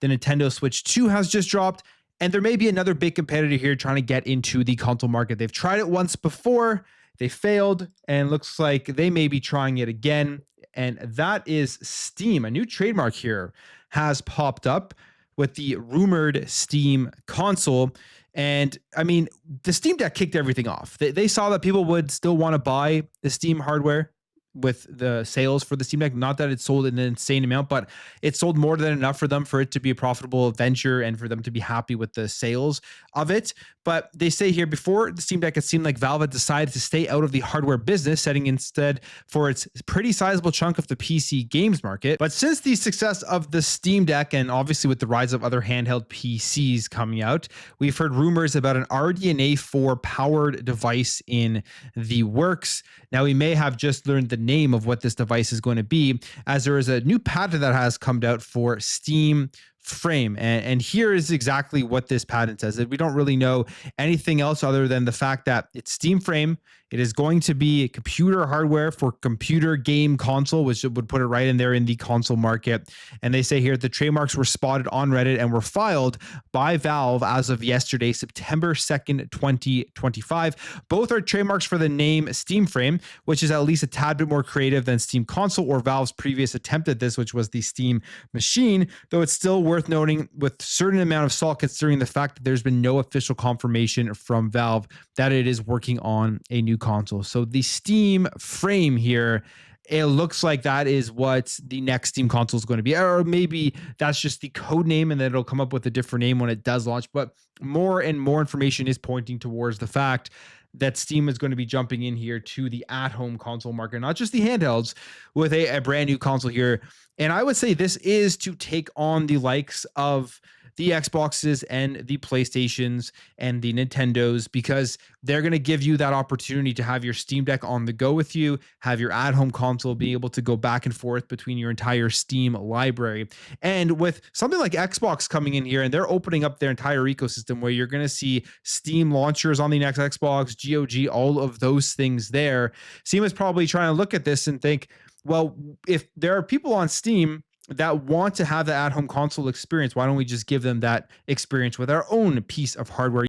The Nintendo Switch 2 has just dropped, and there may be another big competitor here trying to get into the console market. They've tried it once before, they failed, and looks like they may be trying it again. And that is Steam. A new trademark here has popped up with the rumored Steam console. And I mean, the Steam Deck kicked everything off. They saw that people would still want to buy the Steam hardware with the sales for the Steam Deck. Not that it sold an insane amount, but it sold more than enough for them for it to be a profitable venture and for them to be happy with the sales of it. But they say here, before the Steam Deck, it seemed like Valve had decided to stay out of the hardware business, setting instead for its pretty sizable chunk of the PC games market. But since the success of the Steam Deck, and obviously with the rise of other handheld PCs coming out, we've heard rumors about an RDNA 4 powered device in the works. Now, we may have just learned the name of what this device is going to be, as there is a new patent that has come out for Steam Frame. And here is exactly what this patent says. We don't really know anything else other than the fact that it's Steam Frame. It is going to be computer hardware for computer game console, which would put it right in there in the console market. And they say here the trademarks were spotted on Reddit and were filed by Valve as of yesterday, September 2nd, 2025. Both are trademarks for the name Steam Frame, which is at least a tad bit more creative than Steam Console or Valve's previous attempt at this, which was the Steam Machine, though it's still worth noting with certain amount of salt considering the fact that there's been no official confirmation from Valve that it is working on a new console. So the Steam Frame here, it looks like that is what the next Steam console is going to be, or maybe that's just the code name and then it'll come up with a different name when it does launch. But more and more information is pointing towards the fact that Steam is going to be jumping in here to the at-home console market, not just the handhelds, with a brand new console here. And I would say this is to take on the likes of the Xboxes and the PlayStations and the Nintendos, because they're going to give you that opportunity to have your Steam Deck on the go with you, have your at-home console, be able to go back and forth between your entire Steam library. And with something like Xbox coming in here, and they're opening up their entire ecosystem where you're going to see Steam launchers on the next Xbox, GOG, all of those things there. Steam is probably trying to look at this and think, well, if there are people on Steam that want to have the at-home console experience, why don't we just give them that experience with our own piece of hardware?